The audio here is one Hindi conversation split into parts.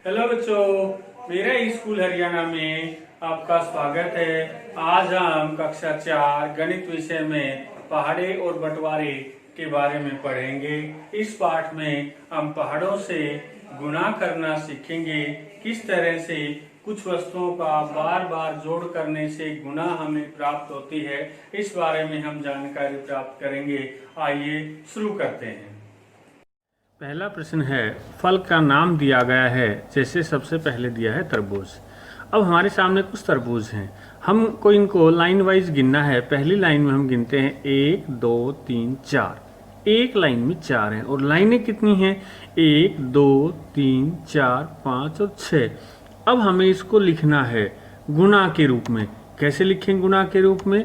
हेलो बच्चों, मेरा स्कूल हरियाणा में आपका स्वागत है। आज हम कक्षा 4 गणित विषय में पहाड़े और बंटवारे के बारे में पढ़ेंगे। इस पाठ में हम पहाड़ों से गुणा करना सीखेंगे। किस तरह से कुछ वस्तुओं का बार बार जोड़ करने से गुणा हमें प्राप्त होती है, इस बारे में हम जानकारी प्राप्त करेंगे। आइए शुरू करते हैं। पहला प्रश्न है, फल का नाम दिया गया है। जैसे सबसे पहले दिया है तरबूज। अब हमारे सामने कुछ तरबूज हैं, हमको इनको लाइन वाइज गिनना है। पहली लाइन में हम गिनते हैं 1 2 3 4। एक लाइन में 4 हैं और लाइनें कितनी हैं? 1 2 3 4 5 और 6। अब हमें इसको लिखना है गुणा के रूप में। कैसे लिखें गुणा के रूप में?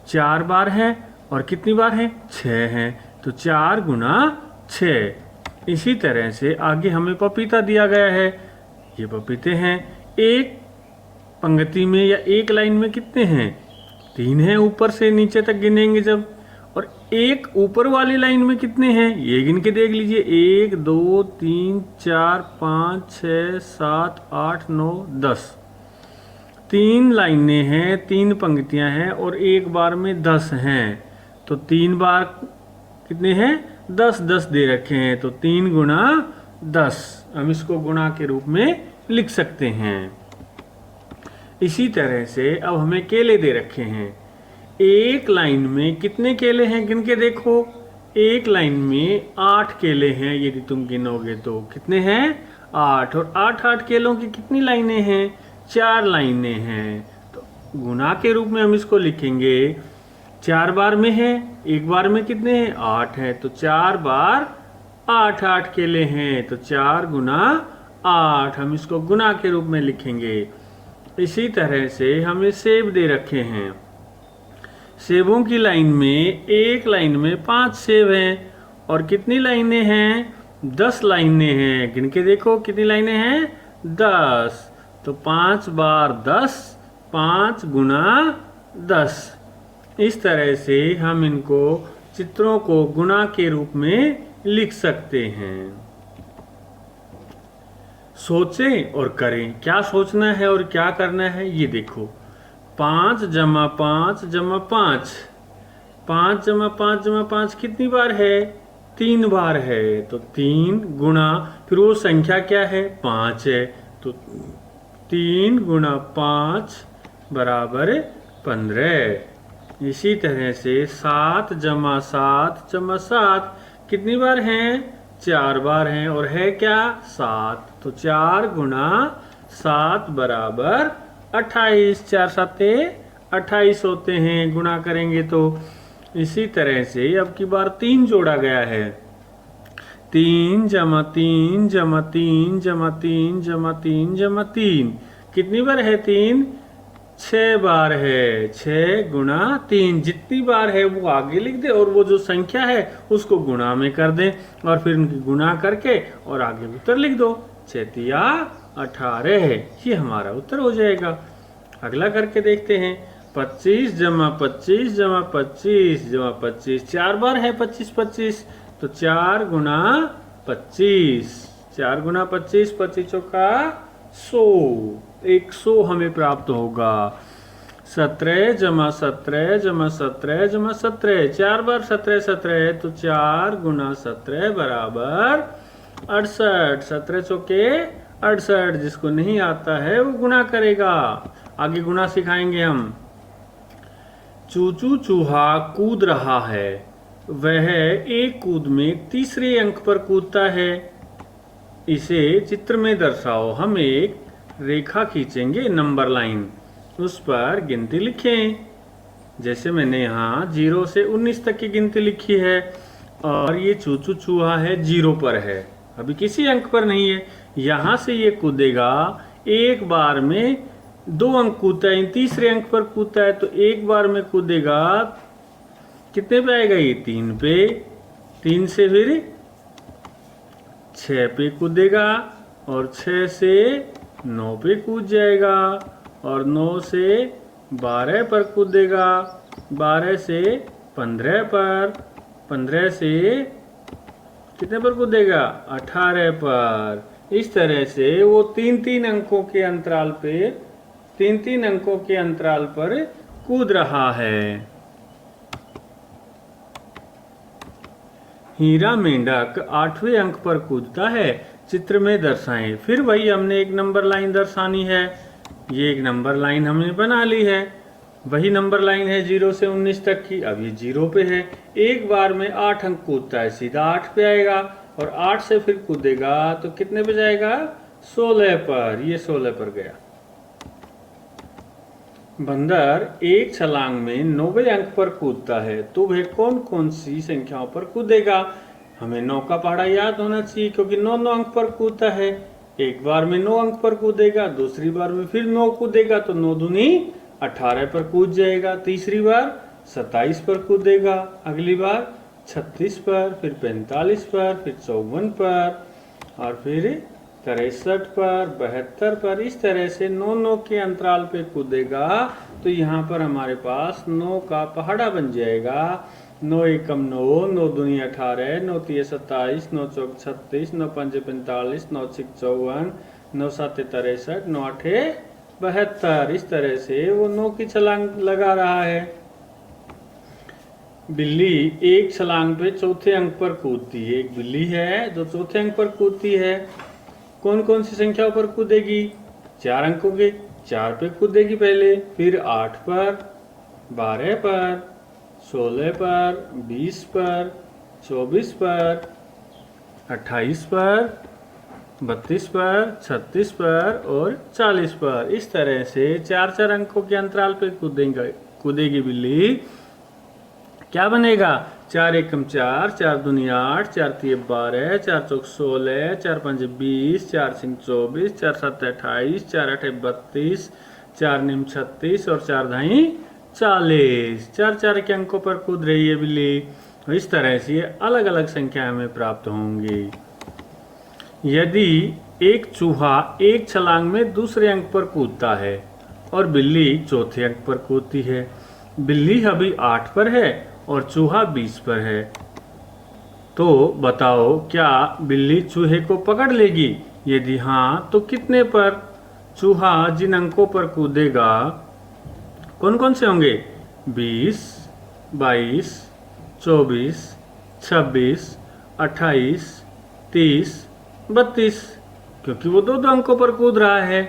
4 बार है और कितनी बार है? 6 हैं, तो 4 गुणा 6। इसी तरह से आगे हमें पपीता दिया गया है। ये पपीते हैं। एक पंक्ति में या एक लाइन में कितने हैं? 3 हैं, ऊपर से नीचे तक गिनेंगे जब। और एक ऊपर वाली लाइन में कितने हैं? ये गिन के देख लीजिए। 1 2 3 4 5 6 7 8 9 10। 3 लाइनें हैं, 3 पंक्तियां हैं और एक बार में 10 हैं, तो 3 बार कितने हैं? 10 10 दे रखे हैं, तो 3 गुणा 10। हम इसको गुणा के रूप में लिख सकते हैं। इसी तरह से अब हमें केले दे रखे हैं। एक लाइन में कितने केले हैं? गिन के देखो। एक लाइन में 8 केले हैं, यदि तुम गिनोगे तो कितने हैं? 8। और 8 केलों की कितनी लाइनें हैं? 4 लाइनें हैं, तो गुणा के रूप में हम इसको लिखेंगे। 4 बार में है, एक बार में कितने हैं? 8 है, तो 4 बार 8 केले हैं, तो 4 गुना 8। हम इसको गुना के रूप में लिखेंगे। इसी तरह से हमें सेब दे रखे हैं। सेबों की लाइन में एक लाइन में 5 सेब हैं और कितनी लाइनें हैं? 10 लाइनें हैं। गिन के देखो कितनी लाइनें हैं? 10, तो 5 बार 10, 5 गुना 10। इस तरह से हम इनको चित्रों को गुणा के रूप में लिख सकते हैं। सोचें और करें। क्या सोचना है और क्या करना है ये देखो। 5 जमा 5 जमा 5। 5 जमा 5 जमा 5 कितनी बार है? 3 बार है, तो 3 गुणा, फिर वो संख्या क्या है? 5 है, तो 3 गुणा 5 बराबर 15। इसी तरह से 7 जमा 7 जमा 7 कितनी बार हैं? 4 बार हैं, और है क्या? 7, तो 4 गुणा 7 बराबर 28। 4 7 28 होते हैं गुणा करेंगे तो। इसी तरह से अब की बार 3 जोड़ा गया है। 3 जमा 3 जमा 3 जमा 3 जमा 3 जमा 3 कितनी बार है? 3, 6 बार है। 6 गुणा 3, जितनी बार है वो आगे लिख दे और वो जो संख्या है उसको गुणा में कर दें और फिर उनकी गुणा करके और आगे उत्तर लिख दो। 6 तिया 18, ये हमारा उत्तर हो जाएगा। अगला करके देखते हैं। 25 जमा 25 जमा 25 जमा 25 4 बार है 25 25, तो 4 गुणा 25। 4 गुणा 25, 25 का 100, 100 हमें प्राप्त होगा। 17 जमा 17 जमा 17 जमा 17 4 बार 17 17, तो 4 गुणा 17 बराबर 68। 17 चौके 68। जिसको नहीं आता है वो गुणा करेगा। आगे गुणा सिखाएंगे हम। चूचू चूहा कूद रहा है। वह एक कूद में तीसरे अंक पर कूदता है। इसे चित्र में दर्शाओ। हम एक रेखा खींचेंगे, नंबर लाइन, उस पर गिनती लिखें। जैसे मैंने यहाँ 0 से 19 तक की गिनती लिखी है और ये चूचू चूहा है 0 पर है, अभी किसी अंक पर नहीं है। यहाँ से ये कूदेगा, एक बार में 2 अंक कूदता है, तीसरे अंक पर कूदता है, तो एक बार में कूदेगा कितने पे आएगा? ये 3 पे। 3 से फिर 6 पे कूदेगा और 6 से 9 पे कूद जाएगा और 9 से 12 पर कूदेगा, 12 से 15 पर, 15 से कितने पर कूदेगा? 18 पर। इस तरह से वो तीन तीन अंकों के अंतराल पर कूद रहा है। हीरा मेंढक 8वें अंक पर कूदता है, चित्र में दर्शाएं। फिर वही हमने एक नंबर लाइन दर्शानी है। ये एक नंबर लाइन हमने बना ली है। वही नंबर लाइन है 0 से 19 तक की। अब ये 0 पे है। एक बार में 8 अंक कूदता है, सीधा 8 पे आएगा और 8 से फिर कूदेगा तो कितने पे जाएगा? 16 पर। ये 16 पर गया। बंदर एक छलांग में 90 अंक पर कूदता है, तो वह कौन कौन सी संख्याओं पर कूदेगा? हमें 9 का पहाड़ा याद होना चाहिए क्योंकि 9 अंक पर कूदता है। एक बार में 9 अंक पर कूदेगा, दूसरी बार में फिर 9 कूदेगा तो 9 दूनी 18 पर कूद जाएगा। तीसरी बार 27 पर कूदेगा, अगली बार 36 पर, फिर 45 पर, फिर 54 पर और फिर 63 पर, 72 पर। इस तरह से 9 के अंतराल पे कूदेगा तो यहाँ पर हमारे पास 9 का पहाड़ा बन जाएगा। 9 एकम 9, 9 दूनी 18, 9 तिये 27, 9 चौक 36, 9 पंजे 45, 9 छिक 54, 9 साते 63, 9 आठे 72। इस तरह से वो 9 की छलांग लगा रहा है। बिल्ली एक छलांग पे चौथे अंक पर कूदती है। एक बिल्ली है जो चौथे अंक पर कूदती है। कौन कौन सी संख्याओं पर कूदेगी? 4 अंकों के। 4 पे कूदेगी पहले, फिर 8 पर, 12 पर, 16 पर, 20 पर, 24 पर, 28 पर, 32 पर, 36 पर और 40 पर। इस तरह से 4 अंकों के अंतराल पे कूदेगी बिल्ली। क्या बनेगा? 4 एकम 4, 4 दूनी 8, 4 तिये 12, 4 चौक 16, 4 पंजे 20, 4 सिंह 24, 4 सात 28, 4 आठे 32, 4 निम 36 और 4 धाई 40। 4 के अंकों पर कूद रही है बिल्ली। इस तरह से ये अलग अलग संख्या हमें प्राप्त होंगी। यदि एक चूहा एक छलांग में दूसरे अंक पर कूदता है और बिल्ली चौथे अंक पर कूदती है, बिल्ली अभी 8 पर है और चूहा 20 पर है, तो बताओ क्या बिल्ली चूहे को पकड़ लेगी? यदि हाँ तो कितने पर? चूहा जिन अंकों पर कूदेगा कौन कौन से होंगे? 20, 22, 24, 26, 28, 30, 32, क्योंकि वो दो अंकों पर कूद रहा है।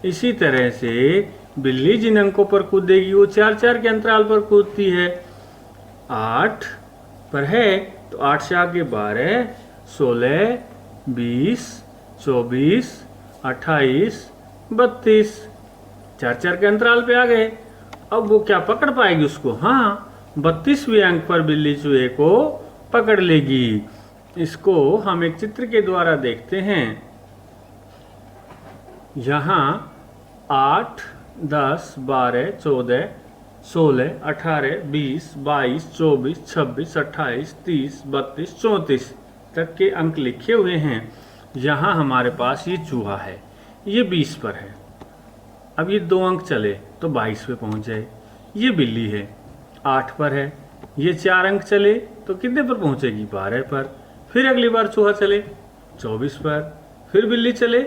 इसी तरह से बिल्ली जिन अंकों पर कूदेगी वो 4 के अंतराल पर कूदती है। 8 पर है तो 8 से आगे 12, 16, 20, 24, 28, 32। 4 के अंतराल पे आ गए। अब वो क्या पकड़ पाएगी उसको? हाँ, 32वें अंक पर बिल्ली चूहे को पकड़ लेगी। इसको हम एक चित्र के द्वारा देखते हैं। यहाँ 8, 10, 12, 14, 16, 18, 20, 22, 24, 26, 28, 30, 32, 34 तक के अंक लिखे हुए हैं। यहाँ हमारे पास ये चूहा है, ये 20 पर है। अब ये 2 अंक चले तो 22 पे पहुंच जाए। ये बिल्ली है, 8 पर है। ये 4 अंक चले तो कितने पर पहुंचेगी? 12 पर। फिर अगली बार चूहा चले 24 पर, फिर बिल्ली चले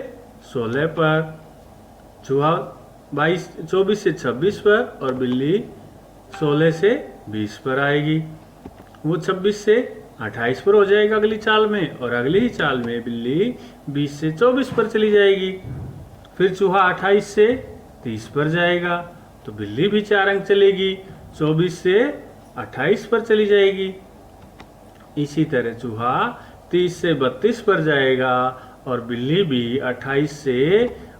16 पर, चूहा 24 से 26 पर और बिल्ली 16 से 20 पर आएगी। वो 26 से 28 पर हो जाएगा अगली चाल में, और अगली ही चाल में बिल्ली 20 से 24 पर चली जाएगी। फिर चूहा 28 से 30 पर जाएगा तो बिल्ली भी 4 अंक चलेगी, 24 से 28 पर चली जाएगी। इसी तरह चूहा 30 से 32 पर जाएगा और बिल्ली भी 28 से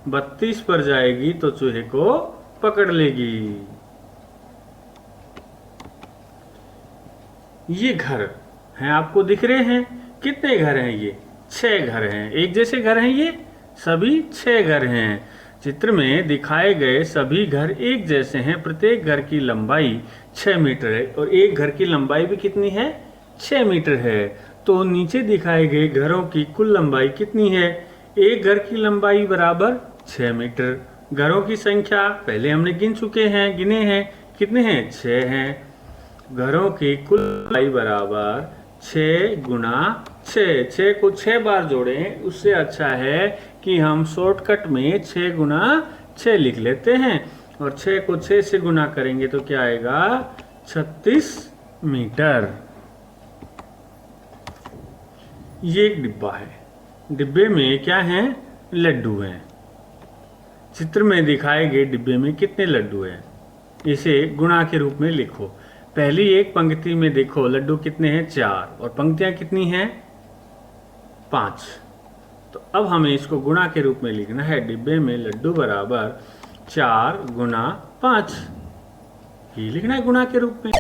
32 पर जाएगी तो चूहे को पकड़ लेगी। ये घर हैं, आपको दिख रहे हैं। कितने घर हैं? ये 6 घर हैं। एक जैसे घर हैं, ये सभी 6 घर हैं। चित्र में दिखाए गए सभी घर एक जैसे हैं। प्रत्येक घर की लंबाई 6 मीटर है और एक घर की लंबाई भी कितनी है? 6 मीटर है। तो नीचे दिखाए गए घरों की कुल लंबाई कितनी है? एक घर की लंबाई बराबर 6 मीटर। घरों की संख्या पहले हमने गिने हैं। कितने हैं? 6 हैं। घरों की कुल लंबाई बराबर 6 गुणा छः को 6 बार जोड़ें, उससे अच्छा है कि हम शॉर्टकट में 6 गुना 6 लिख लेते हैं। और 6 को 6 से गुना करेंगे तो क्या आएगा? 36 मीटर। ये एक डिब्बा है, डिब्बे में क्या है? लड्डू हैं। चित्र में दिखाए गए डिब्बे में कितने लड्डू हैं? इसे गुणा के रूप में लिखो। पहली एक पंक्ति में देखो लड्डू कितने हैं? 4, और पंक्तियां कितनी हैं? 5। तो अब हमें इसको गुणा के रूप में लिखना है। डिब्बे में लड्डू बराबर 4 गुना 5, ये लिखना है गुणा के रूप में।